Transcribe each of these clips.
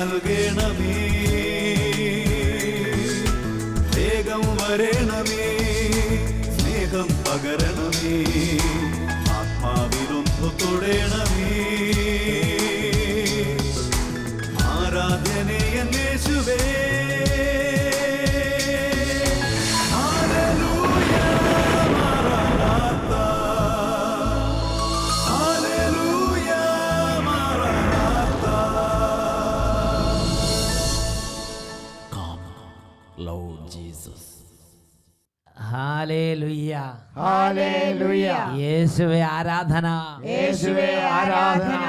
നൽകണമേ, വേഗം വരണമേ, സ്നേഹം പകരണമേ, ആത്മാവിലൊന്നു തൊടണമേ. ആരാധനയെ യേശുവേ, ഹല്ലേലൂയ, ഹല്ലേലൂയ. യേശുവേ ആരാധന, യേശുവേ ആരാധന.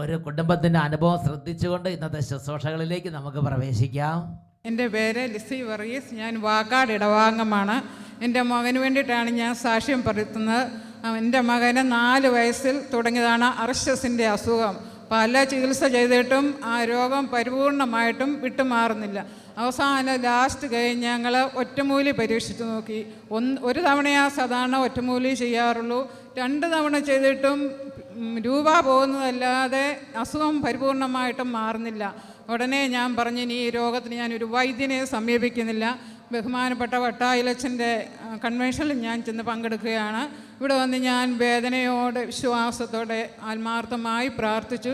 ഒരു കുടുംബത്തിന്റെ അനുഭവം ശ്രദ്ധിച്ചുകൊണ്ട് ഇന്നത്തെ ശുശ്രൂഷകളിലേക്ക് നമുക്ക് പ്രവേശിക്കാം. എൻ്റെ പേര് ലിസി വർഗീസ്. ഞാൻ വാക്കാട് ഇടവാംഗമാണ്. എൻ്റെ മകന് വേണ്ടിയിട്ടാണ് ഞാൻ സാക്ഷ്യം പറയുന്നത്. എൻ്റെ മകന് 4 വയസ്സിൽ തുടങ്ങിയതാണ് അർശസിൻ്റെ അസുഖം. പല ചികിത്സ ചെയ്തിട്ടും ആ രോഗം പരിപൂർണമായിട്ടും വിട്ടുമാറുന്നില്ല. അവസാനം ലാസ്റ്റ് കഴിഞ്ഞ് ഞങ്ങൾ ഒറ്റമൂലി പരീക്ഷിച്ച് നോക്കി. ഒരു തവണയാ സാധാരണ ഒറ്റമൂലി ചെയ്യാറുള്ളൂ. 2 തവണ ചെയ്തിട്ടും രൂപ പോകുന്നതല്ലാതെ അസുഖം പരിപൂർണമായിട്ടും മാറുന്നില്ല. ഉടനെ ഞാൻ പറഞ്ഞു, ഇനി ഈ രോഗത്തിന് ഞാനൊരു വൈദ്യനെ സമീപിക്കുന്നില്ല. ബഹുമാനപ്പെട്ട വട്ടായിലച്ചൻ്റെ കൺവെൻഷനിൽ ഞാൻ ചെന്ന് പങ്കെടുക്കുകയാണ്. ഇവിടെ വന്ന് ഞാൻ വേദനയോടെ വിശ്വാസത്തോടെ ആത്മാർത്ഥമായി പ്രാർത്ഥിച്ചു.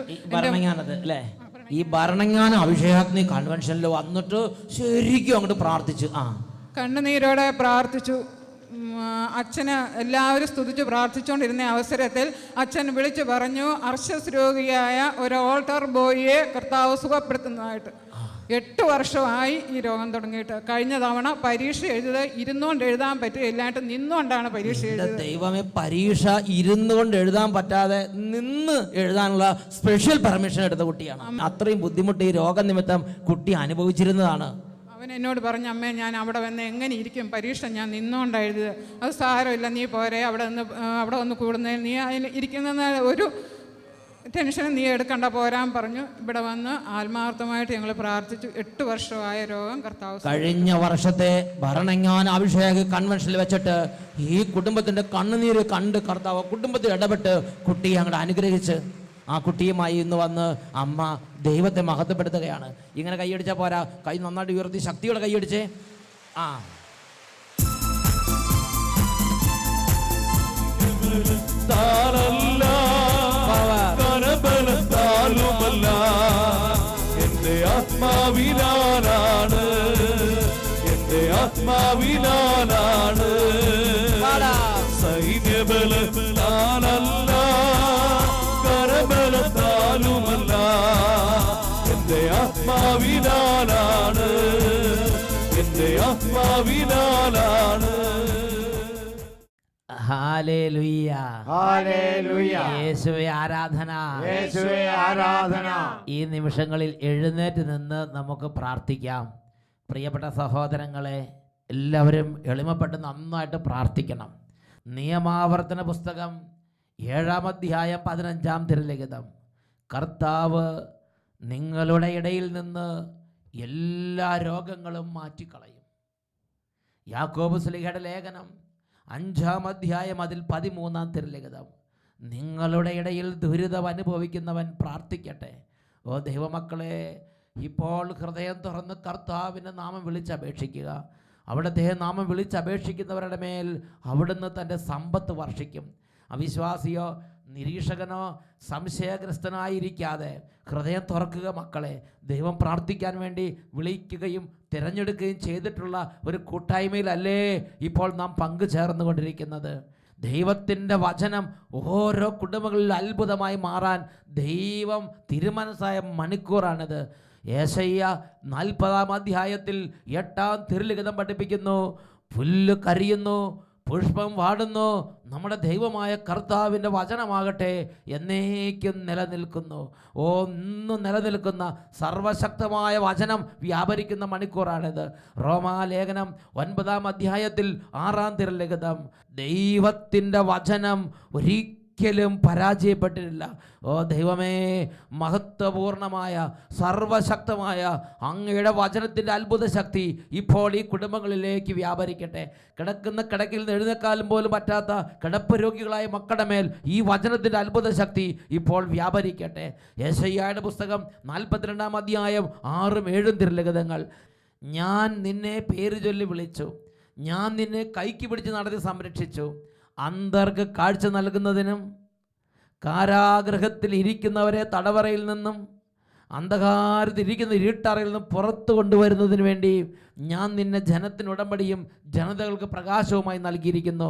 ഈ ഭരണങ്ങാന അഭിഷേകാഗ്നി കൺവെൻഷനിൽ വന്നിട്ട് ശരിക്കും അങ്ങോട്ട് പ്രാർത്ഥിച്ചു. കണ്ണുനീരോടെ പ്രാർത്ഥിച്ചു. അച്ഛന് എല്ലാവരും സ്തുതിച്ച് പ്രാർത്ഥിച്ചുകൊണ്ടിരുന്ന അവസരത്തിൽ അച്ഛൻ വിളിച്ചു പറഞ്ഞു, അർശസ് രോഗിയായ ഒരു ഓൾട്ടർ ബോയിയെ കർത്താവ് സുഖപ്പെടുത്തുന്നതായിട്ട്. 8 വർഷമായി ഈ രോഗം തുടങ്ങിയിട്ട്. കഴിഞ്ഞ തവണ പരീക്ഷ എഴുതിയത് ഇരുന്നുകൊണ്ട് എഴുതാൻ പറ്റുകയില്ലാണ്ട് നിന്നുകൊണ്ടാണ് പരീക്ഷ എഴുതിയത്. ദൈവമേ, പരീക്ഷ ഇരുന്നുകൊണ്ട് എഴുതാൻ പറ്റാതെ നിന്ന് എഴുതാനുള്ള സ്പെഷ്യൽ പെർമിഷൻ എടുത്ത കുട്ടിയാണ്. അത്രയും ബുദ്ധിമുട്ട് ഈ രോഗനിമിത്തം കുട്ടി അനുഭവിച്ചിരുന്നതാണ്. അവൻ എന്നോട് പറഞ്ഞു, അമ്മേ ഞാൻ അവിടെ വന്ന് എങ്ങനെ ഇരിക്കും, പരീക്ഷ ഞാൻ നിന്നുകൊണ്ടാണ് എഴുതിയത്. അത് സാരമില്ല, നീ പോരെ, അവിടെ വന്ന് കൂടുന്നതിന് നീ അതിൽ ഇരിക്കുന്ന ഒരു ടെൻഷനും നീ എടുക്കണ്ട, പോരാൻ പറഞ്ഞു. ഇവിടെ വന്ന് ആത്മാർത്ഥമായിട്ട് ഞങ്ങൾ പ്രാർത്ഥിച്ചു. 8 വർഷമായ രോഗം കർത്താവ്. കഴിഞ്ഞ വർഷത്തെ ഭരണങ്ങാന അഭിഷേക കൺവെൻഷനിൽ വെച്ചിട്ട് ഈ കുടുംബത്തിന്റെ കണ്ണുനീര് കണ്ട് കർത്താവ് കുടുംബത്തിൽ ഇടപെട്ട് കുട്ടിയെ അങ്ങോട്ട് അനുഗ്രഹിച്ച് ആ കുട്ടിയുമായി ഇന്ന് വന്ന് അമ്മ ദൈവത്തെ മഹത്വപ്പെടുത്തുകയാണ്. ഇങ്ങനെ കൈയടിച്ചാൽ പോരാ, കൈ നന്നായിട്ട് ഉയർത്തി ശക്തിയോടെ കൈയടിച്ചേ. എന്റെ ആത്മാവിനാണ്, എന്റെ ആത്മാവിനാണ്, സൈന്യബലത്താലല്ല കരബലത്താലുമല്ല, എന്റെ ആത്മാവിനാണ്, എന്റെ ആത്മാവിനാണ്. Hallelujah, hallelujah. യേശുവേ ആരാധന, യേശുവേ ആരാധന. ഈ നിമിഷങ്ങളിൽ എഴുന്നേറ്റ് നിന്ന് നമുക്ക് പ്രാർത്ഥിക്കാം. പ്രിയപ്പെട്ട സഹോദരങ്ങളെ, എല്ലാവരും എളിമപ്പെട്ട് നന്നായിട്ട് പ്രാർത്ഥിക്കണം. നിയമാവർത്തന പുസ്തകം 7-ാം അധ്യായം 15-ാം തിരുലിഖിതം. കർത്താവ് നിങ്ങളുടെ ഇടയിൽ നിന്ന് എല്ലാ രോഗങ്ങളും മാറ്റിക്കളയും. യാക്കോബ് ശ്ലീഹയുടെ ലേഖനം 5-ാം അധ്യായം അതിൽ 13-ാം തിരുലിഖിതം. നിങ്ങളുടെ ഇടയിൽ ദുരിതം അനുഭവിക്കുന്നവൻ പ്രാർത്ഥിക്കട്ടെ. ഓ ദൈവമക്കളെ, ഇപ്പോൾ ഹൃദയം തുറന്ന് കർത്താവിൻ്റെ നാമം വിളിച്ചപേക്ഷിക്കുക. അവിടുത്തെ നാമം വിളിച്ചപേക്ഷിക്കുന്നവരുടെ മേൽ അവിടുന്ന് തൻ്റെ സമ്പത്ത് വർഷിക്കും. അവിശ്വാസിയോ നിരീക്ഷകനോ സംശയഗ്രസ്തനായിരിക്കാതെ ഹൃദയം തുറക്കുക മക്കളെ. ദൈവം പ്രാർത്ഥിക്കാൻ വേണ്ടി വിളിക്കുകയും തിരഞ്ഞെടുക്കുകയും ചെയ്തിട്ടുള്ള ഒരു കൂട്ടായ്മയിലല്ലേ ഇപ്പോൾ നാം പങ്കുചേർന്നുകൊണ്ടിരിക്കുന്നത്. ദൈവത്തിൻ്റെ വചനം ഓരോ കുടുംബങ്ങളിൽ അത്ഭുതമായി മാറാൻ ദൈവം തീരുമാനമായ മണിക്കൂറാണിത്. യേശയ്യ 40-ാം അധ്യായത്തിൽ 8-ാം തിരുലിഖിതം പഠിപ്പിക്കുന്നു, പുല്ല് കരിയുന്നു, പുഷ്പം വാടുന്നു, നമ്മുടെ ദൈവമായ കർത്താവിൻ്റെ വചനമാകട്ടെ എന്നേക്കും നിലനിൽക്കുന്നു. ഇന്നും നിലനിൽക്കുന്ന സർവശക്തമായ വചനം വ്യാപരിക്കുന്ന മണിക്കൂറാണിത്. റോമാലേഖനം 9-ാം അധ്യായത്തിൽ 6-ാം തിരുലിഖിതം. ദൈവത്തിൻ്റെ വചനം ഒരിക്കലും ഒരിക്കലും പരാജയപ്പെട്ടിട്ടില്ല. ഓ ദൈവമേ, മഹത്വപൂർണമായ സർവശക്തമായ അങ്ങയുടെ വചനത്തിൻ്റെ അത്ഭുത ശക്തി ഇപ്പോൾ ഈ കുടുംബങ്ങളിലേക്ക് വ്യാപരിക്കട്ടെ. കിടക്കുന്ന കിടക്കിൽ നിന്ന് എഴുന്നേക്കാലും പോലും പറ്റാത്ത കിടപ്പ് രോഗികളായ മക്കളുടെ മേൽ ഈ വചനത്തിൻ്റെ അത്ഭുത ശക്തി ഇപ്പോൾ വ്യാപരിക്കട്ടെ. യെശയ്യായുടെ പുസ്തകം 42-ാം അധ്യായം 6-7 തിരുലിഖിതങ്ങൾ. ഞാൻ നിന്നെ പേര് ചൊല്ലി വിളിച്ചു, ഞാൻ നിന്നെ കൈക്ക് പിടിച്ച് നടത്തി സംരക്ഷിച്ചു. അന്ധർക്ക് കാഴ്ച നൽകുന്നതിനും കാരാഗൃഹത്തിൽ ഇരിക്കുന്നവരെ തടവറയിൽ നിന്നും അന്ധകാരത്തിരിക്കുന്ന ഇരുട്ടറയിൽ നിന്നും പുറത്തു കൊണ്ടുവരുന്നതിന് വേണ്ടി ഞാൻ നിന്നെ ജനത്തിന് ഉടമ്പടിയും ജനതകൾക്ക് പ്രകാശവുമായി നൽകിയിരിക്കുന്നു.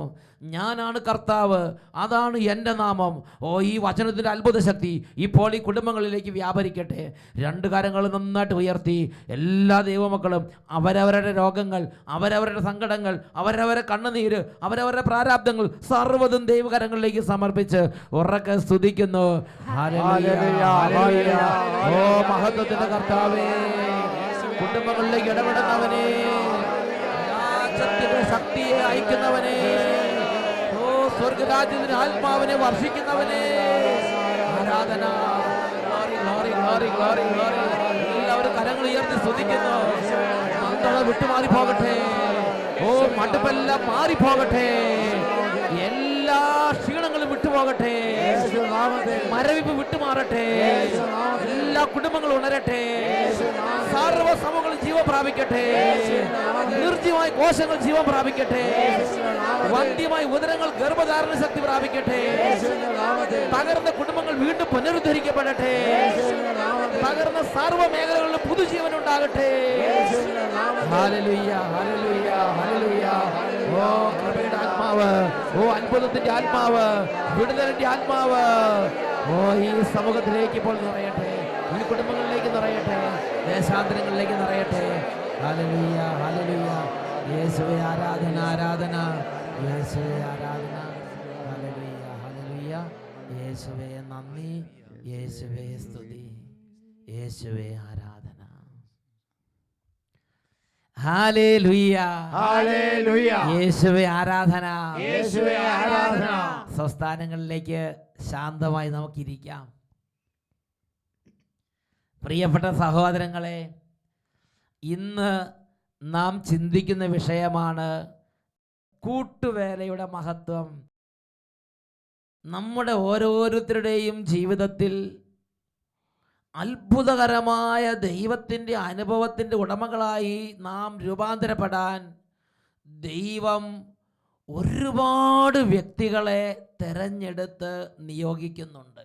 ഞാനാണ് കർത്താവ്, അതാണ് എൻ്റെ നാമം. ഓ, ഈ വചനത്തിൻ്റെ അത്ഭുത ശക്തി ഇപ്പോൾ ഈ കുടുംബങ്ങളിലേക്ക് വ്യാപരിക്കട്ടെ. 2 കരങ്ങൾ നന്നായിട്ട് ഉയർത്തി എല്ലാ ദൈവമക്കളും അവരവരുടെ രോഗങ്ങൾ, അവരവരുടെ സങ്കടങ്ങൾ, അവരവരുടെ കണ്ണുനീര്, അവരവരുടെ പ്രാരാബ്ദങ്ങൾ സർവ്വതും ദൈവകരങ്ങളിലേക്ക് സമർപ്പിച്ച് ഉറക്കെ സ്തുതിക്കുന്നു. Hallelujah, hallelujah. ഓ മഹത്വത്തിന്റെ കർത്താവേ, കുടുംബങ്ങളിലേക്ക് ഇടപെടുന്നവനെ, രാജ്യത്തിന്റെ ശക്തിയെ അയക്കുന്നവനെ, ഓ സ്വർഗരാജ്യത്തിന് ആത്മാവിനെ വർഷിക്കുന്നവനെ, ആരാധന. Glory, glory, glory, glory. എല്ലാവരും കരങ്ങൾ ഉയർത്തി സ്തുതിക്കുന്നു. മന്ദത വിട്ടുമാറി പോകട്ടെ. ഓ മടുപ്പെല്ലാം മാറിപ്പോകട്ടെ. എല്ലാ ക്ഷീണങ്ങളും വിട്ടുപോകട്ടെ. മരവിപ്പ് വിട്ടുമാറട്ടെ. എല്ലാ കുടുംബങ്ങളും ഉണരട്ടെ. സർവ്വ സമൂഹങ്ങളും ജീവൻ പ്രാപിക്കട്ടെ. നിർജ്ജീവമായ കോശങ്ങൾ ജീവൻ പ്രാപിക്കട്ടെ. വന്ധ്യമായ ഉദരങ്ങൾ ഗർഭധാരണ ശക്തി പ്രാപിക്കട്ടെ. തകർന്ന കുടുംബങ്ങൾ വീണ്ടും പുനരുദ്ധരിക്കപ്പെടട്ടെ. തകർന്ന സർവ്വ മേഖലകളിലും പുതുജീവൻ ഉണ്ടാകട്ടെ. Hallelujah, hallelujah, hallelujah. ഓ കൃപയുടെ ആത്മാവ്, ഓ അത്ഭുതത്തിന്റെ ആത്മാവ്, വിടുതലിന്റെ ആത്മാവ് ഓ ഈ സമൂഹത്തിലേക്ക് ഇപ്പോൾ നിറയട്ടെ. ഈ കുടുംബങ്ങളിലേക്ക് നിറയട്ടെ. ദേശാന്തരങ്ങളിലേക്ക് നിറയട്ടെ. Hallelujah, hallelujah. യേശുവേ ആരാധന, ആരാധന. യേശുവേ ആരാധന. Hallelujah, hallelujah. യേശുവേ നന്ദി, യേശുവേ സ്തുതി, യേശുവേ ആരാധന. Hallelujah, hallelujah. യേശുവേ ആരാധന, യേശുവേ ആരാധന. സ്വസ്ഥാനങ്ങളിലേക്ക് ശാന്തമായി നമുക്കിരിക്കാം. പ്രിയപ്പെട്ട സഹോദരങ്ങളെ, ഇന്ന് നാം ചിന്തിക്കുന്ന വിഷയമാണ് കൂട്ടുവേലയുടെ മഹത്വം. നമ്മുടെ ഓരോരുത്തരുടെയും ജീവിതത്തിൽ അത്ഭുതകരമായ ദൈവത്തിൻ്റെ അനുഭവത്തിൻ്റെ ഉടമകളായി നാം രൂപാന്തരപ്പെടാൻ ദൈവം ഒരുപാട് വ്യക്തികളെ തെരഞ്ഞെടുത്ത് നിയോഗിക്കുന്നുണ്ട്.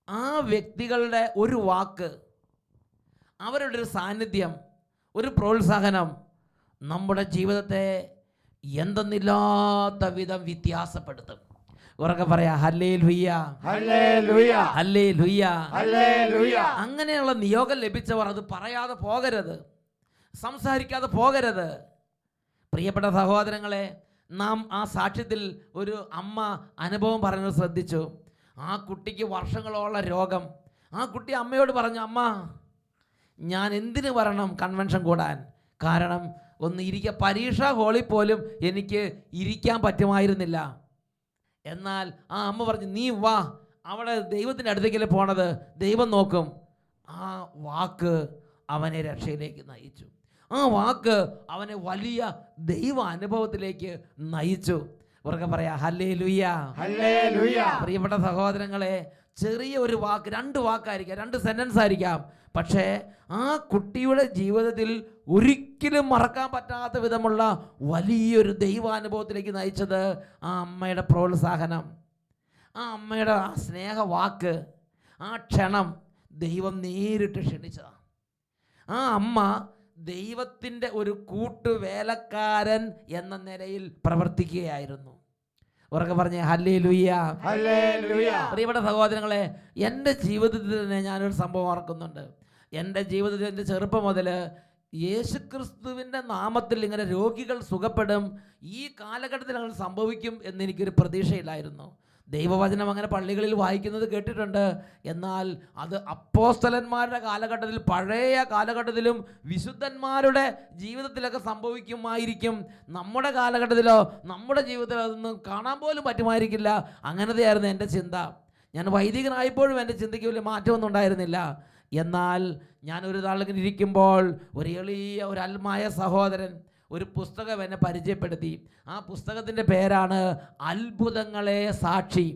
ആ വ്യക്തികളുടെ ഒരു വാക്ക്, അവരുടെ ഒരു സാന്നിധ്യം, ഒരു പ്രോത്സാഹനം നമ്മുടെ ജീവിതത്തെ എന്തെന്നില്ലാത്ത വിധം വ്യത്യാസപ്പെടുത്തും. ഉറക്കെ പറയാ ഹല്ലേലൂയ, ഹല്ലേലൂയ, ഹല്ലേലൂയ, ഹല്ലേലൂയ. അങ്ങനെയുള്ള നിയോഗം ലഭിച്ചവർ അത് പറയാതെ പോകരുത്, സംസാരിക്കാതെ പോകരുത്. പ്രിയപ്പെട്ട സഹോദരങ്ങളെ, നാം ആ സാക്ഷ്യത്തിൽ ഒരു അമ്മ അനുഭവം പറയുന്നത് ശ്രദ്ധിച്ചു. ആ കുട്ടിക്ക് വർഷങ്ങളോളം രോഗം. ആ കുട്ടി അമ്മയോട് പറഞ്ഞു, അമ്മ ഞാൻ എന്തിനു വരണം കൺവെൻഷൻ കൂടാൻ? കാരണം ഒന്ന് പരീക്ഷാ ഹാളിൽ പോലും എനിക്ക് ഇരിക്കാൻ പറ്റുമായിരുന്നില്ല. എന്നാൽ ആ അമ്മ പറഞ്ഞു, നീ വാ, അവിടെ ദൈവത്തിൻ്റെ അടുത്തേക്കല്ലേ പോണത്, ദൈവം നോക്കും. ആ വാക്ക് അവനെ രക്ഷയിലേക്ക് നയിച്ചു. ആ വാക്ക് അവനെ വലിയ ദൈവ അനുഭവത്തിലേക്ക് നയിച്ചു. ഉറക്കെ പറയാ ഹല്ലേലൂയ, ഹല്ലേലൂയ. പ്രിയപ്പെട്ട സഹോദരങ്ങളെ, ചെറിയ ഒരു വാക്ക്, 2 വാക്കായിരിക്കാം, 2 സെന്റൻസ് ആയിരിക്കാം, പക്ഷേ ആ കുട്ടിയുടെ ജീവിതത്തിൽ ഒരിക്കലും മറക്കാൻ പറ്റാത്ത വിധമുള്ള വലിയൊരു ദൈവാനുഭവത്തിലേക്ക് നയിച്ചത് ആ അമ്മയുടെ പ്രോത്സാഹനം, ആ അമ്മയുടെ ആ സ്നേഹവാക്ക്, ആ ക്ഷണം ദൈവം നേരിട്ട് ക്ഷണിച്ചതാണ്. ആ അമ്മ ദൈവത്തിൻ്റെ ഒരു കൂട്ടുവേലക്കാരൻ എന്ന നിലയിൽ പ്രവർത്തിക്കുകയായിരുന്നു. ഉറക്കെ പറഞ്ഞേ ഹല്ലേലൂയ, ഹല്ലേലൂയ. പ്രിയപ്പെട്ട സഹോദരങ്ങളെ, എൻ്റെ ജീവിതത്തിൽ തന്നെ ഞാനൊരു സംഭവം ഓർക്കുന്നുണ്ട്. എൻ്റെ ജീവിതത്തിൽ എൻ്റെ ചെറുപ്പം മുതൽ യേശുക്രിസ്തുവിൻ്റെ നാമത്തിൽ ഇങ്ങനെ രോഗികൾ സുഖപ്പെടും, ഈ കാലഘട്ടത്തിൽ അങ്ങനെ സംഭവിക്കും എന്നെനിക്കൊരു പ്രതീക്ഷയില്ലായിരുന്നു. ദൈവവചനം അങ്ങനെ പള്ളികളിൽ വായിക്കുന്നത് കേട്ടിട്ടുണ്ട്. എന്നാൽ അത് അപ്പോസ്തലന്മാരുടെ കാലഘട്ടത്തിൽ, പഴയ കാലഘട്ടത്തിലും വിശുദ്ധന്മാരുടെ ജീവിതത്തിലൊക്കെ സംഭവിക്കുമായിരിക്കും. നമ്മുടെ കാലഘട്ടത്തിലോ നമ്മുടെ ജീവിതത്തിലോ അതൊന്നും കാണാൻ പോലും പറ്റുമായിരിക്കില്ല. അങ്ങനത്തെയായിരുന്നു എൻ്റെ ചിന്ത. ഞാൻ വൈദികനായപ്പോഴും എൻ്റെ ചിന്തയ്ക്ക് വലിയ മാറ്റമൊന്നും ഉണ്ടായിരുന്നില്ല. എന്നാൽ ഞാൻ ഒരു നാളിങ്ങനെ ഇരിക്കുമ്പോൾ ഒരു എളിയ ഒരു അൽമായ സഹോദരൻ ഒരു പുസ്തകം എന്നെ പരിചയപ്പെടുത്തി. ആ പുസ്തകത്തിൻ്റെ പേരാണ് അത്ഭുതങ്ങളെ സാക്ഷി.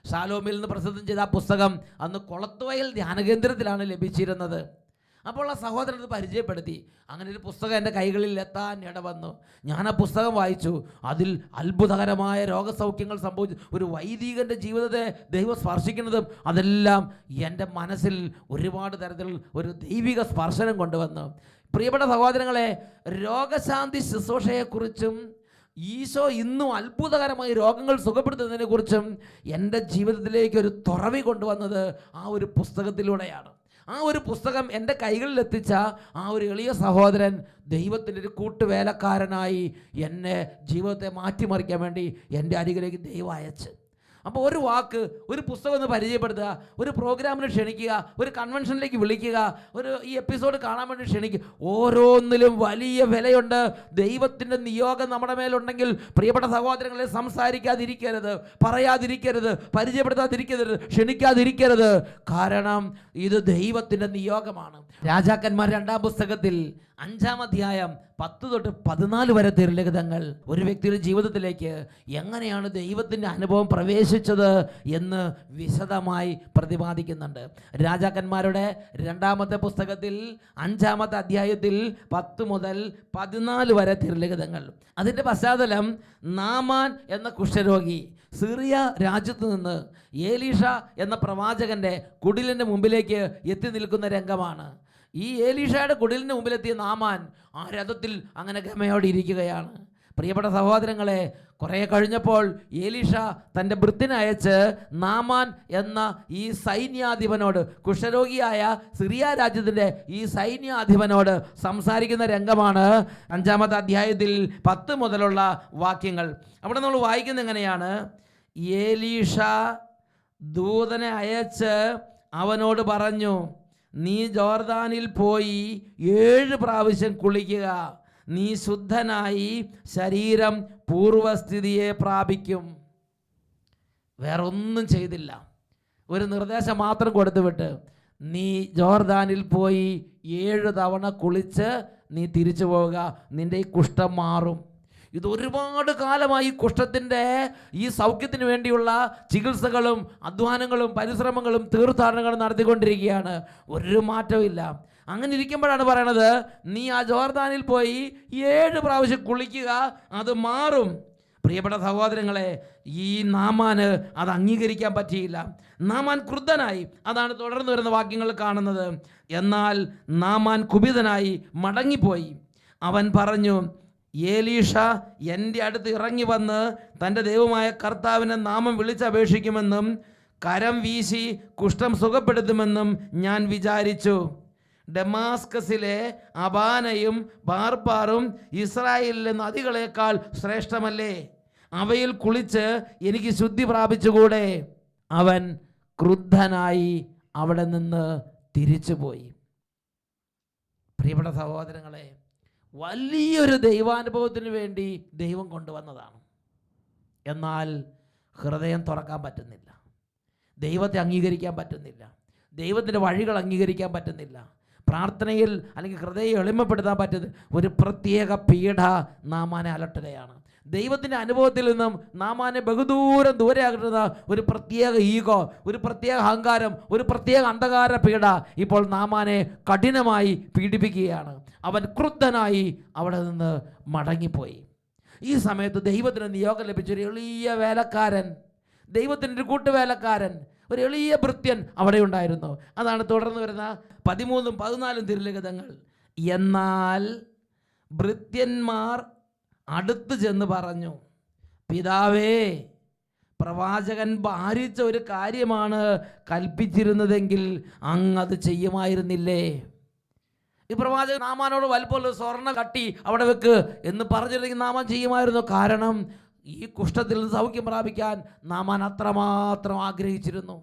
ഷാലോമിൽ നിന്ന് പ്രസിദ്ധം ചെയ്ത ആ പുസ്തകം അന്ന് കൊളത്തുവയൽ ധ്യാനകേന്ദ്രത്തിലാണ് ലഭിച്ചിരുന്നത്. അപ്പോൾ ആ സഹോദരൻ അത് പരിചയപ്പെടുത്തി. അങ്ങനെ ഒരു പുസ്തകം എൻ്റെ കൈകളിൽ എത്താൻ ഇടവന്നു. ഞാൻ ആ പുസ്തകം വായിച്ചു. അതിൽ അത്ഭുതകരമായ രോഗസൗഖ്യങ്ങൾ സംഭവിച്ചു. ഒരു വൈദികൻ്റെ ജീവിതത്തെ ദൈവം സ്പർശിക്കുന്നതും അതെല്ലാം എൻ്റെ മനസ്സിൽ ഒരുപാട് തരത്തിൽ ഒരു ദൈവിക സ്പർശനം കൊണ്ടുവന്നു. പ്രിയപ്പെട്ട സഹോദരങ്ങളെ, രോഗശാന്തി ശുശ്രൂഷയെക്കുറിച്ചും ഈശോ ഇന്നും അത്ഭുതകരമായി രോഗങ്ങൾ സുഖപ്പെടുത്തുന്നതിനെക്കുറിച്ചും എൻ്റെ ജീവിതത്തിലേക്ക് ഒരു തുറവി കൊണ്ടുവന്നത് ആ ഒരു പുസ്തകത്തിലൂടെയാണ്. ആ ഒരു പുസ്തകം എൻ്റെ കൈകളിലെത്തിച്ച ആ ഒരു എളിയ സഹോദരൻ ദൈവത്തിൻ്റെ ഒരു കൂട്ടുവേലക്കാരനായി എന്നെ ജീവിതത്തെ മാറ്റിമറിക്കാൻ വേണ്ടി എൻ്റെ അരികിലേക്ക് ദൈവം അയച്ച്. അപ്പോൾ ഒരു വാക്ക്, ഒരു പുസ്തകം ഒന്ന് പരിചയപ്പെടുത്തുക, ഒരു പ്രോഗ്രാമിന് ക്ഷണിക്കുക, ഒരു കൺവെൻഷനിലേക്ക് വിളിക്കുക, ഈ എപ്പിസോഡ് കാണാൻ വേണ്ടി ക്ഷണിക്കുക. ഓരോന്നിലും വലിയ വിലയുണ്ട്. ദൈവത്തിൻ്റെ നിയോഗം നമ്മുടെ മേലുണ്ടെങ്കിൽ പ്രിയപ്പെട്ട സഹോദരങ്ങളെ, സംസാരിക്കാതിരിക്കരുത്, പറയാതിരിക്കരുത്, പരിചയപ്പെടുത്താതിരിക്കരുത്, ക്ഷണിക്കാതിരിക്കരുത്. കാരണം ഇത് ദൈവത്തിൻ്റെ നിയോഗമാണ്. രാജാക്കന്മാർ 2-ാം പുസ്തകത്തിൽ 5-ാം അധ്യായം 10 തൊട്ട് 14 വരെ തിരുലിഖിതങ്ങൾ ഒരു വ്യക്തിയുടെ ജീവിതത്തിലേക്ക് എങ്ങനെയാണ് ദൈവത്തിൻ്റെ അനുഭവം പ്രവേശിച്ചത് എന്ന് വിശദമായി പ്രതിപാദിക്കുന്നുണ്ട്. രാജാക്കന്മാരുടെ 2-ാമത്തെ പുസ്തകത്തിൽ 5-ാമത്തെ അധ്യായത്തിൽ 10 മുതൽ 14 വരെ തിരുലിഖിതങ്ങൾ. അതിൻ്റെ പശ്ചാത്തലം നാമാൻ എന്ന കുഷ്ഠരോഗി സിറിയ രാജ്യത്ത് നിന്ന് ഏലീഷ എന്ന പ്രവാചകൻ്റെ കുടിലിൻ്റെ മുമ്പിലേക്ക് എത്തി നിൽക്കുന്ന രംഗമാണ്. ഈ ഏലീഷയുടെ കുടിലിന് മുമ്പിലെത്തിയ നാമാൻ ആ രഥത്തിൽ അങ്ങനെ ഗമയോടെ ഇരിക്കുകയാണ്. പ്രിയപ്പെട്ട സഹോദരങ്ങളെ, കുറേ കഴിഞ്ഞപ്പോൾ ഏലീഷ തൻ്റെ ഭൃത്തിനെ അയച്ച് നാമാൻ എന്ന ഈ സൈന്യാധിപനോട്, കുഷ്ഠരോഗിയായ സിറിയ രാജ്യത്തിൻ്റെ ഈ സൈന്യാധിപനോട് സംസാരിക്കുന്ന രംഗമാണ് 5-ാമത്തെ അധ്യായത്തിൽ 10 മുതലുള്ള വാക്യങ്ങൾ. അവിടെ നമ്മൾ വായിക്കുന്നത് എങ്ങനെയാണ്? ഏലീഷ ദൂതനെ അയച്ച് അവനോട് പറഞ്ഞു, നീ ജോർദാനിൽ പോയി 7 പ്രാവശ്യം കുളിക്കുക, നീ ശുദ്ധനായി ശരീരം പൂർവസ്ഥിതിയെ പ്രാപിക്കും. വേറെ ഒന്നും ചെയ്തില്ല, ഒരു നിർദ്ദേശം മാത്രം കൊടുത്തു വിട്ട്, നീ ജോർദാനിൽ പോയി 7 തവണ കുളിച്ച് നീ തിരിച്ചു പോവുക, നിൻ്റെ ഈ കുഷ്ഠം മാറും. ഇത് ഒരുപാട് കാലമായി കുഷ്ഠത്തിൻ്റെ ഈ സൗഖ്യത്തിന് വേണ്ടിയുള്ള ചികിത്സകളും അധ്വാനങ്ങളും പരിശ്രമങ്ങളും തീർത്ഥാടനങ്ങളും നടത്തിക്കൊണ്ടിരിക്കുകയാണ്. ഒരു മാറ്റവും ഇല്ല. അങ്ങനെ ഇരിക്കുമ്പോഴാണ് പറയണത്, നീ ആ ജോർദാനിൽ പോയി 7 പ്രാവശ്യം കുളിക്കുക, അത് മാറും. പ്രിയപ്പെട്ട സഹോദരങ്ങളെ, ഈ നാമാന് അത് അംഗീകരിക്കാൻ പറ്റിയില്ല. നാമാൻ ക്രുദ്ധനായി. അതാണ് തുടർന്ന് വരുന്ന വാക്യങ്ങൾ കാണുന്നത്. എന്നാൽ നാമാൻ കുപിതനായി മടങ്ങിപ്പോയി. അവൻ പറഞ്ഞു, ഏലീഷ എൻ്റെ അടുത്ത് ഇറങ്ങി വന്ന് തൻ്റെ ദൈവമായ കർത്താവിനെ നാമം വിളിച്ചപേക്ഷിക്കുമെന്നും കരം വീശി കുഷ്ഠം സുഖപ്പെടുത്തുമെന്നും ഞാൻ വിചാരിച്ചു. ഡമാസ്കസിലെ അബാനയും ബാർബാറും ഇസ്രായേലിലെ നദികളേക്കാൾ ശ്രേഷ്ഠമല്ലേ? അവയിൽ കുളിച്ച് എനിക്ക് ശുദ്ധി പ്രാപിച്ചുകൂടെ? അവൻ ക്രുദ്ധനായി അവിടെ നിന്ന് തിരിച്ചുപോയി. പ്രിയപ്പെട്ട സഹോദരങ്ങളെ, വലിയൊരു ദൈവാനുഭവത്തിന് വേണ്ടി ദൈവം കൊണ്ടുവന്നതാണ്. എന്നാൽ ഹൃദയം തുറക്കാൻ പറ്റുന്നില്ല, ദൈവത്തെ അംഗീകരിക്കാൻ പറ്റുന്നില്ല, ദൈവത്തിൻ്റെ വഴികൾ അംഗീകരിക്കാൻ പറ്റുന്നില്ല, പ്രാർത്ഥനയിൽ അല്ലെങ്കിൽ ഹൃദയം എളിമപ്പെടുത്താൻ പറ്റുന്ന ഒരു പ്രത്യേക പീഡ നാമാനെ അലട്ടുകയാണ്. ദൈവത്തിൻ്റെ അനുഭവത്തിൽ നിന്നും നാമാനെ ബഹുദൂരം ദൂരെ ആകുന്ന ഒരു പ്രത്യേക ഈഗോ, ഒരു പ്രത്യേക അഹങ്കാരം, ഒരു പ്രത്യേക അന്ധകാര പീഡ ഇപ്പോൾ നാമാനെ കഠിനമായി പീഡിപ്പിക്കുകയാണ്. അവൻ ക്രുദ്ധനായി അവിടെ നിന്ന് മടങ്ങിപ്പോയി. ഈ സമയത്ത് ദൈവത്തിന് നിയോഗം ലഭിച്ചൊരു എളിയ വേലക്കാരൻ, ദൈവത്തിൻ്റെ ഒരു കൂട്ടുവേലക്കാരൻ, ഒരു എളിയ ഭൃത്യൻ അവിടെ ഉണ്ടായിരുന്നു. അതാണ് തുടർന്ന് വരുന്ന 13ഉം 14ഉം തിരുലിഖിതങ്ങൾ. എന്നാൽ ഭൃത്യന്മാർ അടുത്ത് ചെന്ന് പറഞ്ഞു, പിതാവേ, പ്രവാചകൻ ഭാരിച്ച ഒരു കാര്യമാണ് കൽപ്പിച്ചിരുന്നതെങ്കിൽ അങ്ങ് അത് ചെയ്യുമായിരുന്നില്ലേ? ഈ പ്രവാചകൻ നാമാനോട് വലുപ്പമുള്ള സ്വർണ്ണ കട്ടി അവിടെ വെക്ക് എന്ന് പറഞ്ഞിരുന്നെങ്കിൽ നാമാൻ ചെയ്യുമായിരുന്നു. കാരണം ഈ കുഷ്ഠത്തിൽ നിന്ന് സൗഖ്യം പ്രാപിക്കാൻ നാമാൻ അത്രമാത്രം ആഗ്രഹിച്ചിരുന്നു.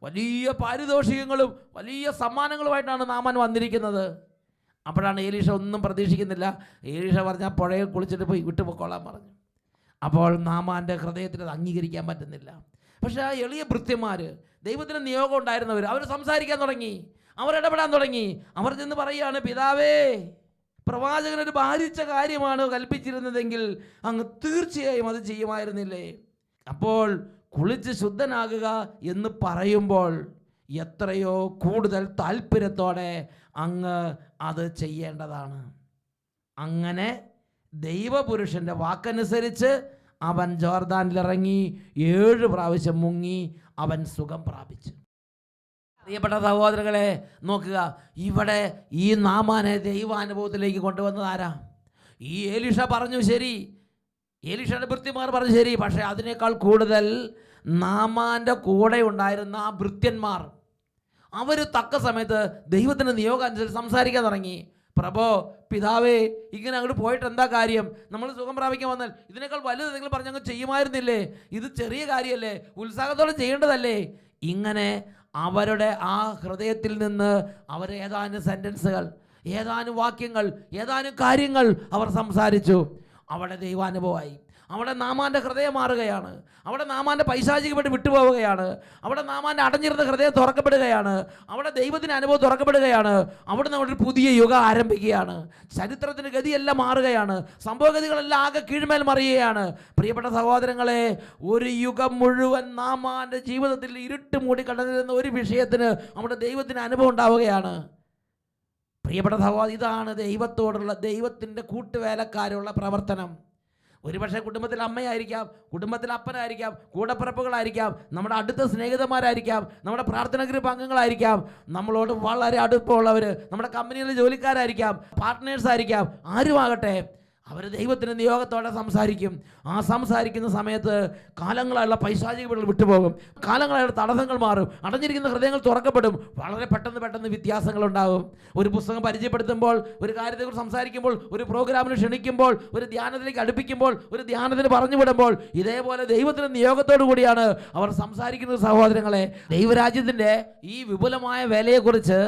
വലിയ പാരിതോഷികങ്ങളും വലിയ സമ്മാനങ്ങളുമായിട്ടാണ് നാമാൻ വന്നിരിക്കുന്നത്. അപ്പോഴാണ് ഏലീഷ ഒന്നും പ്രതീക്ഷിക്കുന്നില്ല. ഏലീഷ പറഞ്ഞാൽ പുഴയിൽ കുളിച്ചിട്ട് പോയി വിട്ടുപൊക്കോളാൻ പറഞ്ഞു. അപ്പോൾ നാമാൻ്റെ ഹൃദയത്തിൽ അത് അംഗീകരിക്കാൻ പറ്റുന്നില്ല. പക്ഷേ ആ എളിയ ഭൃത്യന്മാർ, ദൈവത്തിന് നിയോഗം ഉണ്ടായിരുന്നവർ, അവർ സംസാരിക്കാൻ തുടങ്ങി, അവർ ഇടപെടാൻ തുടങ്ങി. അവർ ചെന്ന് പറയുകയാണ്, പിതാവേ, പ്രവാചകനൊരു ഭാരിച്ച കാര്യമാണ് കൽപ്പിച്ചിരുന്നതെങ്കിൽ അങ്ങ് തീർച്ചയായും അത് ചെയ്യുമായിരുന്നില്ലേ? അപ്പോൾ കുളിച്ച് ശുദ്ധനാകുക എന്ന് പറയുമ്പോൾ എത്രയോ കൂടുതൽ താല്പര്യത്തോടെ അങ്ങ് അത് ചെയ്യേണ്ടതാണ്. അങ്ങനെ ദൈവപുരുഷൻ്റെ വാക്കനുസരിച്ച് അവൻ ജോർദാനിലിറങ്ങി 7 പ്രാവശ്യം മുങ്ങി അവൻ സുഖം പ്രാപിച്ചു. പ്രിയപ്പെട്ട സഹോദരങ്ങളെ, നോക്കുക, ഇവിടെ ഈ നാമാനെ ദൈവാനുഭവത്തിലേക്ക് കൊണ്ടുവന്നത് ആരാ? ഈ ഏലീഷ പറഞ്ഞു ശരി, ഏലീഷയുടെ ഭൃത്യന്മാർ പറഞ്ഞു ശരി. പക്ഷേ അതിനേക്കാൾ കൂടുതൽ നാമാൻ്റെ കൂടെ ഉണ്ടായിരുന്ന ആ ഭൃത്യന്മാർ, അവർ തക്ക സമയത്ത് ദൈവത്തിൻ്റെ നിയോഗം അനുസരിച്ച് സംസാരിക്കാൻ തുടങ്ങി. പ്രഭോ, പിതാവേ, ഇങ്ങനെ അങ്ങോട്ട് പോയിട്ട് എന്താ കാര്യം? നമ്മൾ സുഖം പ്രാപിക്കാൻ വന്നാൽ ഇതിനേക്കാൾ വലുത് നിങ്ങൾ പറഞ്ഞങ്ങ് ചെയ്യുമായിരുന്നില്ലേ? ഇത് ചെറിയ കാര്യമല്ലേ? ഉത്സാഹത്തോടെ ചെയ്യേണ്ടതല്ലേ? ഇങ്ങനെ അവരുടെ ആ ഹൃദയത്തിൽ നിന്ന് അവർ ഏതാനും സെൻറ്റൻസുകൾ, ഏതാനും വാക്യങ്ങൾ, ഏതാനും കാര്യങ്ങൾ അവർ സംസാരിച്ചു. അവിടെ ദൈവാനുഭവമായി. അവിടെ നാമാൻ്റെ ഹൃദയം മാറുകയാണ്. അവിടെ നാമാൻ്റെ പൈശാചികപ്പെട്ട് വിട്ടുപോവുകയാണ്. അവിടെ നാമാൻ്റെ അടഞ്ഞിരുന്ന ഹൃദയം തുറക്കപ്പെടുകയാണ്. അവിടെ ദൈവത്തിൻ്റെ അനുഭവം തുറക്കപ്പെടുകയാണ്. അവിടെ നമ്മുടെ പുതിയ യുഗം ആരംഭിക്കുകയാണ്. ചരിത്രത്തിൻ്റെ ഗതിയെല്ലാം മാറുകയാണ്. സംഭവഗതികളെല്ലാം ആകെ കീഴ്മേൽ മറിയുകയാണ്. പ്രിയപ്പെട്ട സഹോദരങ്ങളെ, ഒരു യുഗം മുഴുവൻ നാമാൻ്റെ ജീവിതത്തിൽ ഇരുട്ട് മൂടി കടന്നിരുന്ന ഒരു വിഷയത്തിന് അവിടെ ദൈവത്തിന് അനുഭവം ഉണ്ടാവുകയാണ്. പ്രിയപ്പെട്ട സഹോദരൻ, ഇതാണ് ദൈവത്തോടുള്ള, ദൈവത്തിൻ്റെ കൂട്ടുവേലക്കാരുള്ള പ്രവർത്തനം. ഒരുപക്ഷെ കുടുംബത്തിൽ അമ്മയായിരിക്കാം, കുടുംബത്തിൽ അപ്പനായിരിക്കാം, കൂടപ്പിറപ്പുകളായിരിക്കാം, നമ്മുടെ അടുത്ത സ്നേഹിതന്മാരായിരിക്കാം, നമ്മുടെ പ്രാർത്ഥന ഗ്രൂപ്പ് അംഗങ്ങളായിരിക്കാം, നമ്മളോട് വളരെ അടുപ്പമുള്ളവർ, നമ്മുടെ കമ്പനിയിലെ ജോലിക്കാരായിരിക്കാം, പാർട്ട്നേഴ്സായിരിക്കാം, ആരുമാകട്ടെ, അവർ ദൈവത്തിൻ്റെ നിയോഗത്തോടെ സംസാരിക്കും. ആ സംസാരിക്കുന്ന സമയത്ത് കാലങ്ങളായുള്ള പൈശാചിക പിടികൾ വിട്ടുപോകും. കാലങ്ങളായുള്ള തടസ്സങ്ങൾ മാറും. അടഞ്ഞിരിക്കുന്ന ഹൃദയങ്ങൾ തുറക്കപ്പെടും. വളരെ പെട്ടെന്ന് വ്യത്യാസങ്ങളുണ്ടാകും. ഒരു പുസ്തകം പരിചയപ്പെടുത്തുമ്പോൾ, ഒരു കാര്യത്തെക്കുറിച്ച് സംസാരിക്കുമ്പോൾ, ഒരു പ്രോഗ്രാമിന് ക്ഷണിക്കുമ്പോൾ, ഒരു ധ്യാനത്തിലേക്ക് അടുപ്പിക്കുമ്പോൾ, ഒരു ധ്യാനത്തിന് പറഞ്ഞു വിടുമ്പോൾ, ഇതേപോലെ ദൈവത്തിൻ്റെ നിയോഗത്തോടു കൂടിയാണ് അവർ സംസാരിക്കുന്നത്. സഹോദരങ്ങളെ, ദൈവരാജ്യത്തിൻ്റെ ഈ വിപുലമായ വേലയെക്കുറിച്ച്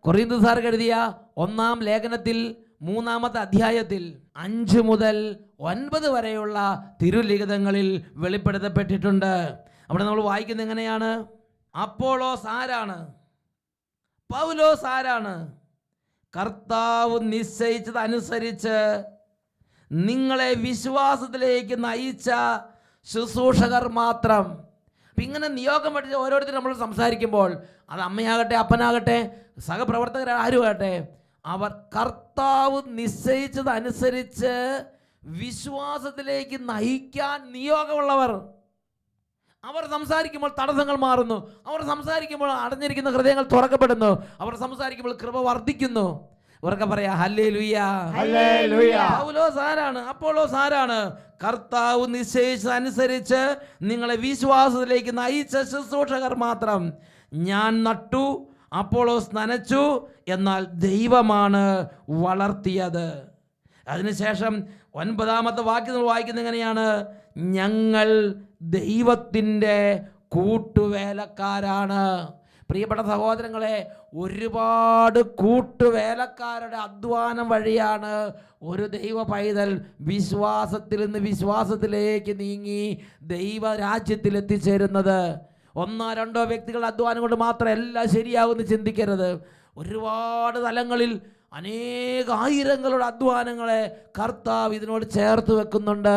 കൊറിന്തോസ്യർക്ക് എഴുതിയ 1-ാം ലേഖനത്തിൽ 3-ാമത്തെ അധ്യായത്തിൽ 5 മുതൽ 9 വരെയുള്ള തിരുലിഖിതങ്ങളിൽ വെളിപ്പെടുത്തപ്പെട്ടിട്ടുണ്ട്. അവിടെ നമ്മൾ വായിക്കുന്നത് എങ്ങനെയാണ്? അപ്പോളോസ് ആരാണ്? പൗലോസ് ആരാണ്? കർത്താവ് നിശ്ചയിച്ചതനുസരിച്ച് നിങ്ങളെ വിശ്വാസത്തിലേക്ക് നയിച്ച ശുശ്രൂഷകർ മാത്രം. അപ്പം ഇങ്ങനെ നിയോഗം പഠിച്ച ഓരോരുത്തരും നമ്മൾ സംസാരിക്കുമ്പോൾ, അത് അമ്മയാകട്ടെ, അപ്പനാകട്ടെ, സഹപ്രവർത്തകർ ആരുമാകട്ടെ, അവർ കർത്താവ് നിശ്ചയിച്ചതനുസരിച്ച് വിശ്വാസത്തിലേക്ക് നയിക്കാൻ നിയോഗമുള്ളവർ. അവർ സംസാരിക്കുമ്പോൾ തടസ്സങ്ങൾ മാറുന്നു. അവർ സംസാരിക്കുമ്പോൾ അടഞ്ഞിരിക്കുന്ന ഹൃദയങ്ങൾ തുറക്കപ്പെടുന്നു. അവർ സംസാരിക്കുമ്പോൾ കൃപ വർദ്ധിക്കുന്നു. ഇവർക്ക് പറയാം ഹല്ലേലൂയ. പൗലോസ് ആരാണ്? അപ്പോളോസ് ആരാണ്? കർത്താവ് നിശ്ചയിച്ചതനുസരിച്ച് നിങ്ങളെ വിശ്വാസത്തിലേക്ക് നയിച്ച ശുശ്രൂഷകർ മാത്രം. ഞാൻ നട്ടു, അപ്പോളോസ് നനച്ചു, എന്നാൽ ദൈവമാണ് വളർത്തിയത്. അതിനുശേഷം 9-ാമത്തെ വാക്യം വായിക്കുന്നത് എങ്ങനെയാണ്? ഞങ്ങൾ ദൈവത്തിൻ്റെ കൂട്ടുവേലക്കാരാണ്. പ്രിയപ്പെട്ട സഹോദരങ്ങളെ, ഒരുപാട് കൂട്ടുവേലക്കാരുടെ അധ്വാനം വഴിയാണ് ഒരു ദൈവ പൈതൽ വിശ്വാസത്തിൽ നിന്ന് വിശ്വാസത്തിലേക്ക് നീങ്ങി ദൈവരാജ്യത്തിൽ എത്തിച്ചേരുന്നത്. 1-2 വ്യക്തികളുടെ അധ്വാനം കൊണ്ട് മാത്രം എല്ലാം ശരിയാകുമെന്ന് ചിന്തിക്കരുത്. ഒരുപാട് തലങ്ങളിൽ അനേകായിരങ്ങളുടെ അധ്വാനങ്ങളെ കർത്താവ് ഇതിനോട് ചേർത്ത് വെക്കുന്നുണ്ട്.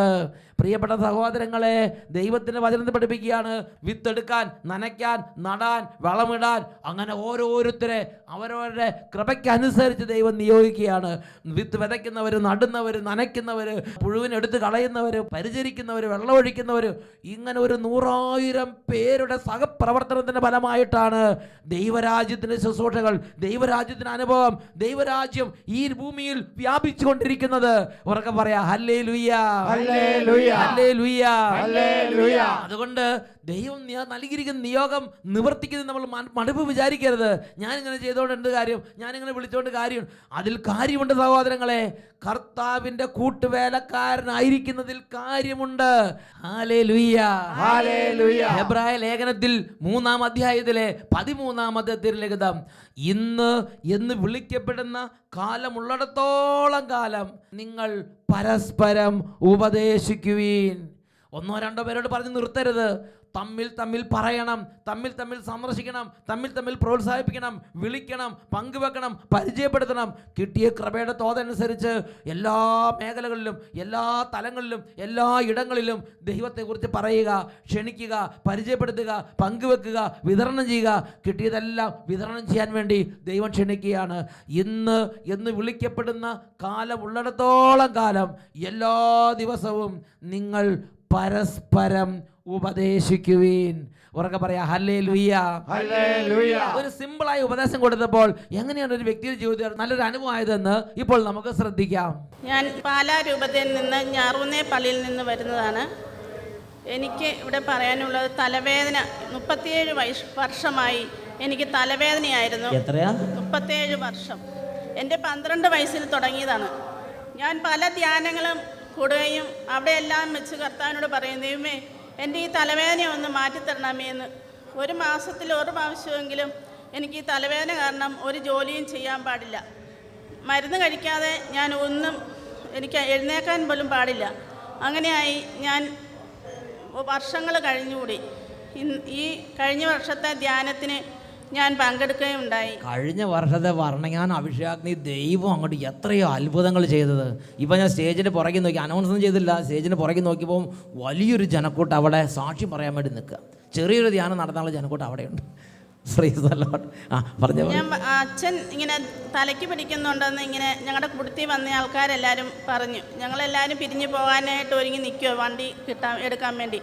പ്രിയപ്പെട്ട സഹോദരങ്ങളെ, ദൈവത്തിൻ്റെ വചനത്തിൽ പഠിപ്പിക്കുകയാണ്, വിത്തെടുക്കാൻ, നനയ്ക്കാൻ, നടാൻ, വളമിടാൻ, അങ്ങനെ ഓരോരുത്തരെ അവരവരുടെ കൃപയ്ക്കനുസരിച്ച് ദൈവം നിയോഗിക്കുകയാണ്. വിത്ത് വിതയ്ക്കുന്നവർ, നടുന്നവർ, നനയ്ക്കുന്നവർ, പുഴുവിനെടുത്ത് കളയുന്നവർ, പരിചരിക്കുന്നവർ, വെള്ളമൊഴിക്കുന്നവർ, ഇങ്ങനെ ഒരു 100,000 പേരുടെ സഹപ്രവർത്തനത്തിൻ്റെ ഫലമായിട്ടാണ് ദൈവരാജ്യത്തിൻ്റെ ശുശ്രൂഷകൾ, ദൈവരാജ്യത്തിൻ്റെ അനുഭവം, ദൈവരാജ്യം ഈ ഭൂമിയിൽ വ്യാപിച്ചു കൊണ്ടിരിക്കുന്നത്. ഉറക്കെ പറയാ ഹല്ലേലൂയ, ഹല്ലേലൂയ, ഹല്ലേലൂയ. അതുകൊണ്ട് ദൈവം നൽകിയിരിക്കുന്ന നിയോഗം നിവർത്തിക്കുന്നത് നമ്മൾ മടുപ്പ് വിചാരിക്കരുത്. ഞാനിങ്ങനെ ചെയ്തുകൊണ്ട് എന്ത് കാര്യം, ഞാനിങ്ങനെ വിളിച്ചുകൊണ്ട് കാര്യം, അതിൽ കാര്യമുണ്ട് സഹോദരങ്ങളെ. കർത്താവിൻ്റെ കൂട്ടുവേലക്കാരനായിരിക്കുന്നതിൽ കാര്യമുണ്ട്. Hallelujah, hallelujah. ഹെബ്രായ ലേഖനത്തിൽ 3-ാം അധ്യായത്തിലെ 13-ാമത്തെ തിരുലിഖിതം, ഇന്ന് എന്ന് വിളിക്കപ്പെടുന്ന കാലമുള്ളിടത്തോളം കാലം നിങ്ങൾ പരസ്പരം ഉപദേശിക്കുവീൻ. 1-2 പേരോട് പറഞ്ഞ് നിർത്തരുത്. തമ്മിൽ പറയണം, തമ്മിൽ സന്ദർശിക്കണം, തമ്മിൽ പ്രോത്സാഹിപ്പിക്കണം, വിളിക്കണം, പങ്കുവെക്കണം, പരിചയപ്പെടുത്തണം. കിട്ടിയ കൃപയുടെ തോതനുസരിച്ച് എല്ലാ മേഖലകളിലും, എല്ലാ തലങ്ങളിലും, എല്ലാ ഇടങ്ങളിലും ദൈവത്തെക്കുറിച്ച് പറയുക, ക്ഷണിക്കുക, പരിചയപ്പെടുത്തുക, പങ്കുവെക്കുക, വിതരണം ചെയ്യുക. കിട്ടിയതെല്ലാം വിതരണം ചെയ്യാൻ വേണ്ടി ദൈവം ക്ഷണിക്കുകയാണ്. ഇന്ന് എന്ന് വിളിക്കപ്പെടുന്ന കാലമുള്ളിടത്തോളം കാലം എല്ലാ ദിവസവും നിങ്ങൾ പരസ്പരം ഉപദേശിക്കുവീൻ. ഉറക്കെ പറയാ ഹല്ലേലൂയ, ഹല്ലേലൂയ. ഒരു സിമ്പിളായ ഉപദേശം കൊടുത്തപ്പോൾ എങ്ങനെയാണ് ഒരു വ്യക്തിയുടെ ജീവിതത്തിൽ നല്ലൊരു അനുഭവമായതെന്ന് ഇപ്പോൾ നമുക്ക് ശ്രദ്ധിക്കാം. ഞാൻ പാലാ രൂപതയിൽ നിന്ന് ഞാറൂന്നേ പള്ളിയിൽ നിന്ന് വരുന്നതാണ്. എനിക്ക് ഇവിടെ പറയാനുള്ളത് തലവേദന. 37 വർഷമായി എനിക്ക് തലവേദനയായിരുന്നു. എത്രയാ? 37 വർഷം. എൻ്റെ 12 വയസ്സിൽ തുടങ്ങിയതാണ്. ഞാൻ പല ധ്യാനങ്ങളും കൂടുകയും അവിടെയെല്ലാം വെച്ച് കർത്താവിനോട് പറയും, ദൈവമേ എൻ്റെ ഈ തലവേദന ഒന്ന് മാറ്റിത്തരണമേ എന്ന്. ഒരു മാസത്തിൽ ഒരു പ്രാവശ്യമെങ്കിലും എനിക്ക് ഈ തലവേദന കാരണം ഒരു ജോലിയും ചെയ്യാൻ പാടില്ല. മരുന്ന് കഴിക്കാതെ ഞാൻ ഒന്നും എനിക്ക് എഴുന്നേക്കാൻ പോലും പാടില്ല. അങ്ങനെയായി ഞാൻ വർഷങ്ങൾ കഴിഞ്ഞുകൂടി. ഈ കഴിഞ്ഞ വർഷത്തെ ധ്യാനത്തിന് ഞാൻ പങ്കെടുക്കുകയുണ്ടായി. കഴിഞ്ഞ വർഷത്തെ വർണ്ണങ്ങാൻ അഭിഷേകാഗ്നി ദൈവം അങ്ങോട്ട് എത്രയോ അത്ഭുതങ്ങൾ ചെയ്തത്. ഇപ്പം ഞാൻ സ്റ്റേജിന് പുറകെ നോക്കി, അനൗൺസൊന്നും ചെയ്തില്ല, സ്റ്റേജിന് പുറകെ നോക്കിയപ്പോൾ വലിയൊരു ജനക്കൂട്ടം അവിടെ സാക്ഷ്യം പറയാൻ വേണ്ടി നിൽക്കുക. ചെറിയൊരു ധ്യാനം നടത്താനുള്ള ജനക്കൂട്ടം അവിടെയുണ്ട്. ഞാൻ അച്ഛൻ ഇങ്ങനെ തലയ്ക്ക് പിടിക്കുന്നുണ്ടെന്ന് ഇങ്ങനെ ഞങ്ങളുടെ കുടുത്തി വന്ന ആൾക്കാരെല്ലാവരും പറഞ്ഞു. ഞങ്ങളെല്ലാവരും പിരിഞ്ഞു പോകാനായിട്ട് ഒരുങ്ങി നിൽക്കുമോ വണ്ടി എടുക്കാൻ വേണ്ടി.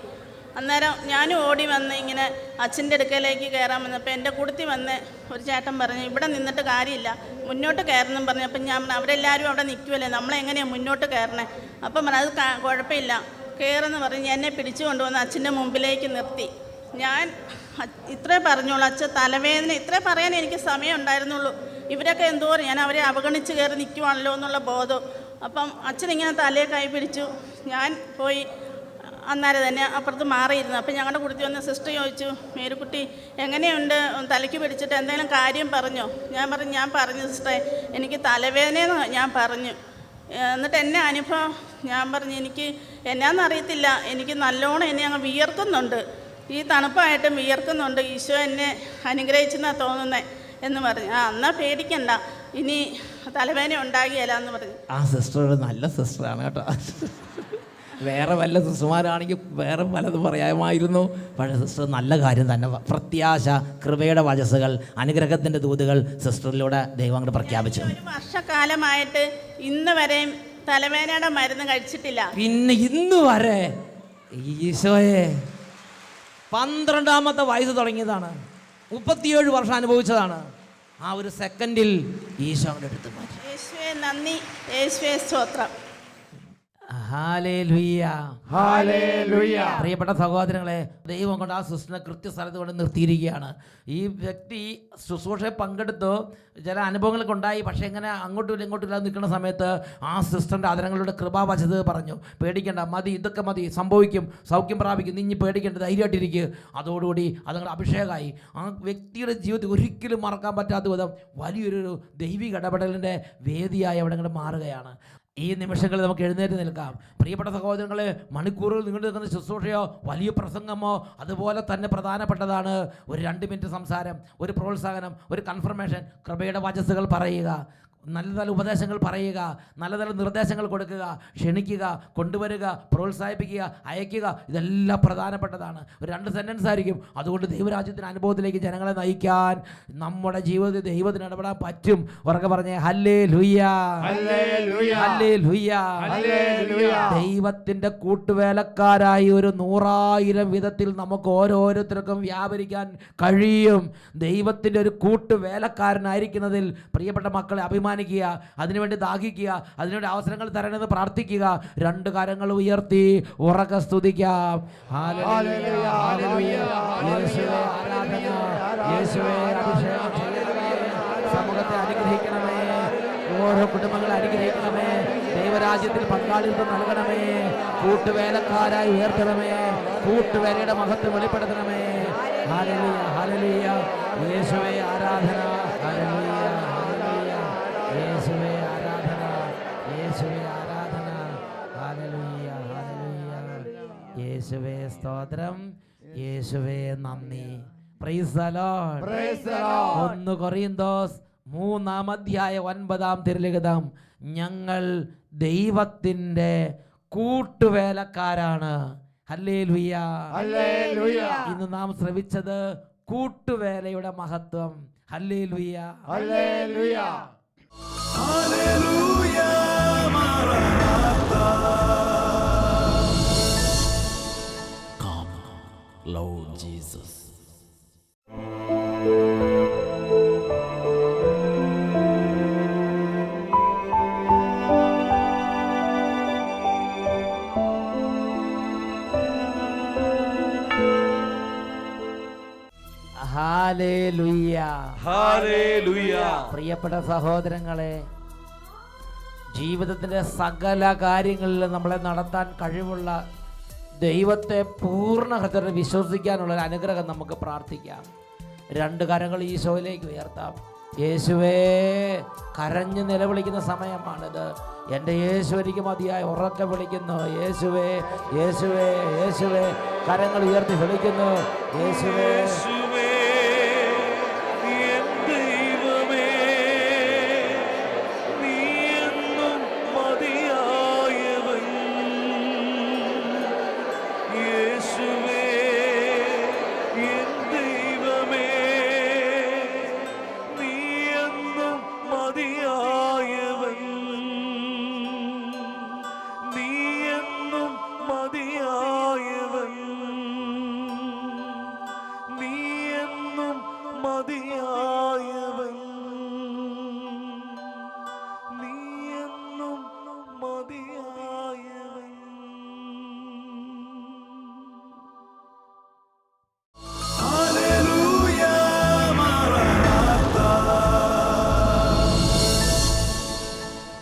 അന്നേരം ഞാനും ഓടി വന്ന് ഇങ്ങനെ അച്ഛൻ്റെ അടുക്കലേക്ക് കയറാൻ വന്നപ്പോൾ എൻ്റെ കുടുത്തി വന്ന് ഒരു ചേട്ടൻ പറഞ്ഞു, ഇവിടെ നിന്നിട്ട് കാര്യമില്ല, മുന്നോട്ട് കയറണം പറഞ്ഞു. അപ്പം ഞാൻ അവരെല്ലാവരും അവിടെ നിൽക്കുമല്ലേ, നമ്മളെങ്ങനെയാണ് മുന്നോട്ട് കയറണേ? അപ്പം പറഞ്ഞു അത് കുഴപ്പമില്ല, കയറെന്ന് പറഞ്ഞ് എന്നെ പിടിച്ചു കൊണ്ടുവന്ന് അച്ഛൻ്റെ മുമ്പിലേക്ക് നിർത്തി. ഞാൻ ഇത്രേ പറഞ്ഞോളൂ, അച്ഛൻ തലവേദന ഇത്രേ പറയാൻ എനിക്ക് സമയം ഉണ്ടായിരുന്നുള്ളൂ. ഇവരൊക്കെ എന്തോരം ഞാൻ അവരെ അവഗണിച്ച് കയറി നിൽക്കുവാണല്ലോ എന്നുള്ള ബോധം. അപ്പം അച്ഛനിങ്ങനെ തലയെ കൈ പിടിച്ചു. ഞാൻ പോയി അന്നേരം തന്നെ അപ്പുറത്ത് മാറിയിരുന്നു. അപ്പം ഞങ്ങളുടെ കുടുത്തി വന്ന സിസ്റ്റർ ചോദിച്ചു, മേരുക്കുട്ടി എങ്ങനെയുണ്ട്, തലയ്ക്ക് പിടിച്ചിട്ട് എന്തെങ്കിലും കാര്യം പറഞ്ഞോ? ഞാൻ പറഞ്ഞു സിസ്റ്ററെ എനിക്ക് തലവേദനയെന്ന് ഞാൻ പറഞ്ഞു. എന്നിട്ട് എന്നെ അനുഭവം ഞാൻ പറഞ്ഞു, എനിക്ക് എന്നാന്നറിയത്തില്ല, എനിക്ക് നല്ലോണം എന്നെ അങ്ങ് വിയർക്കുന്നുണ്ട്, ഈ തണുപ്പായിട്ടും വിയർക്കുന്നുണ്ട്, ഈശോ എന്നെ അനുഗ്രഹിച്ചെന്നാണ് തോന്നുന്നത് എന്ന് പറഞ്ഞു. എന്നാൽ പേടിക്കണ്ട, ഇനി തലവേദന ഉണ്ടാകിയല്ല എന്ന് പറഞ്ഞു. ആ സിസ്റ്റർ ഒരു നല്ല സിസ്റ്ററാണ് കേട്ടോ. വേറെ വല്ല സിസ്റ്റർമാരാണെങ്കിൽ വേറെ പലതും പറയാമായിരുന്നു. പക്ഷേ സിസ്റ്റർ നല്ല കാര്യം തന്നെ, പ്രത്യാശ, കൃപയുടെ വചസ്സുകൾ, അനുഗ്രഹത്തിൻ്റെ ദൂതുകൾ സിസ്റ്ററിലൂടെ ദൈവം അങ്ങോട്ട് പ്രഖ്യാപിച്ചു. ഒരു വർഷക്കാലമായിട്ട് ഇന്ന് വരെയും തലവേദനയുടെ മരുന്ന് കഴിച്ചിട്ടില്ല. പിന്നെ ഇന്ന് വരെ ഈശോയെ 12ാമത്തെ വയസ്സ് തുടങ്ങിയതാണ്, 37 വർഷം അനുഭവിച്ചതാണ്. ആ ഒരു സെക്കൻഡിൽ ഈശോ അങ്ങോട്ട് എടുത്തു മാറ്റി. യേശുവേ നന്ദി, യേശുവേ സ്തോത്രം. Hallelujah, hallelujah. പ്രിയപ്പെട്ട സഹോദരങ്ങളെ, ദൈവം കൊണ്ട് ആ സിസ്റ്ററിനെ കൃത്യസ്ഥലത്ത് കൊണ്ട് നിർത്തിയിരിക്കുകയാണ്. ഈ വ്യക്തി ശുശ്രൂഷയിൽ പങ്കെടുത്തു, ചില അനുഭവങ്ങളൊക്കെ ഉണ്ടായി. പക്ഷേ ഇങ്ങനെ അങ്ങോട്ടും ഇങ്ങോട്ടും ഇല്ലാതെ നിൽക്കുന്ന സമയത്ത് ആ സിസ്റ്ററിൻ്റെ ആദരങ്ങളുടെ കൃപാവചത് പറഞ്ഞു, പേടിക്കേണ്ട, മതി, ഇതൊക്കെ മതി, സംഭവിക്കും, സൗഖ്യം പ്രാപിക്കും, നീ പേടിക്കേണ്ട, ധൈര്യമായിട്ടിരിക്കുക. അതോടുകൂടി അതുങ്ങളുടെ അഭിഷേകമായി. ആ വ്യക്തിയുടെ ജീവിതത്തിൽ ഒരിക്കലും മറക്കാൻ പറ്റാത്ത വിധം വലിയൊരു ദൈവിക ഇടപെടലിൻ്റെ വേദിയായി അവിടെ ഇങ്ങോട്ട് മാറുകയാണ്. ഈ നിമിഷങ്ങളിൽ നമുക്ക് എഴുന്നേറ്റ് നിൽക്കാം. പ്രിയപ്പെട്ട സഹോദരങ്ങളെ, മണിക്കൂറുകൾ നിങ്ങൾ നിൽക്കുന്ന ശുശ്രൂഷയോ വലിയ പ്രസംഗമോ അതുപോലെ തന്നെ പ്രധാനപ്പെട്ടതാണ്. ഒരു 2 മിനിറ്റ് സംസാരം, ഒരു പ്രോത്സാഹനം, ഒരു കൺഫർമേഷൻ, കൃപയുടെ വചസ്സുകൾ പറയുക, നല്ല നല്ല ഉപദേശങ്ങൾ പറയുക, നല്ല നല്ല നിർദ്ദേശങ്ങൾ കൊടുക്കുക, ക്ഷണിക്കുക, കൊണ്ടുവരിക, പ്രോത്സാഹിപ്പിക്കുക, അയക്കുക, ഇതെല്ലാം പ്രധാനപ്പെട്ടതാണ്. ഒരു 2 സെൻറ്റൻസ് ആയിരിക്കും. അതുകൊണ്ട് ദൈവരാജ്യത്തിൻ്റെ അനുഭവത്തിലേക്ക് ജനങ്ങളെ നയിക്കാൻ നമ്മുടെ ജീവിതത്തിൽ ദൈവത്തിന് ഇടപെടാൻ പറ്റും. ഉറക്കെ പറഞ്ഞേ ഹല്ലേലൂയ, ഹല്ലേലൂയ, ഹല്ലേലൂയ, ഹല്ലേലൂയ. ദൈവത്തിൻ്റെ കൂട്ടുവേലക്കാരായി ഒരു 100,000 വിധത്തിൽ നമുക്ക് ഓരോരുത്തർക്കും വ്യാപരിക്കാൻ കഴിയും. ദൈവത്തിൻ്റെ ഒരു കൂട്ടുവേലക്കാരനായിരിക്കുന്നതിൽ പ്രിയപ്പെട്ട മക്കളെ അഭിമാനം തീരുമാനിക്കുക, അതിനുവേണ്ടി ദാഹിക്കുക, അതിനുവേണ്ടി അവസരങ്ങൾ തരണമെന്ന് പ്രാർത്ഥിക്കുക. 2 കരങ്ങൾ ഉയർത്തി ഉറക്കെ സ്തുതിക്കാം. Hallelujah, hallelujah. യേശുവേ ആരാധന, യേശുവേ അഭിഷേകം ചെയ്യണമേ, സമൂഹത്തെ അനുഗ്രഹിക്കണമേ, ഓരോ കുടുംബങ്ങളെ അനുഗ്രഹിക്കണമേ, ദൈവരാജ്യത്തിൽ പങ്കാളിത്തം നൽകണമേ, കൂട്ടുവേലക്കാരായി ഉയർത്തണമേ, കൂട്ടുവേലയുടെ മഹത്വം വെളിപ്പെടുത്തണമേ. Hallelujah, hallelujah. യേശുവേ ആരാധന, ഹല്ലേലൂയ, ഹല്ലേലൂയ. യേശുവേ ആരാധന, യേശുവേ ആരാധന, ഹല്ലേലൂയ, ഹല്ലേലൂയ. യേശുവേ സ്തോത്രം, യേശുവേ നന്ദി. Praise the Lord. 1 കൊരിന്തോസ് 3-9 തിരുലിഖിതം. ഞങ്ങൾ ദൈവത്തിൻ്റെ കൂട്ടുവേലക്കാരാണ്. Hallelujah, hallelujah. ഇന്ന് നാം ശ്രവിച്ചത് കൂട്ടുവേലയുടെ മഹത്വം. Hallelujah, hallelujah. Come, Lord Jesus. Hallelujah, hallelujah. പ്രിയപ്പെട്ട സഹോദരങ്ങളെ, ജീവിതത്തിൻ്റെ സകല കാര്യങ്ങളിലും നമ്മളെ നടത്താൻ കഴിവുള്ള ദൈവത്തെ പൂർണ്ണ ഹൃദയത്തിൽ വിശ്വസിക്കാനുള്ളൊരു അനുഗ്രഹം നമുക്ക് പ്രാർത്ഥിക്കാം. 2 കരങ്ങൾ ഈശോയിലേക്ക് ഉയർത്താം. യേശുവേ, കരഞ്ഞ് നിലവിളിക്കുന്ന സമയമാണിത്. എൻ്റെ യേശു എനിക്ക് മതിയായി ഉറക്കെ വിളിക്കുന്നു. യേശുവേ, യേശുവേ, യേശുവേ, കരങ്ങൾ ഉയർത്തി വിളിക്കുന്നു. യേശുവേ,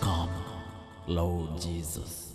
Come, Lord Jesus.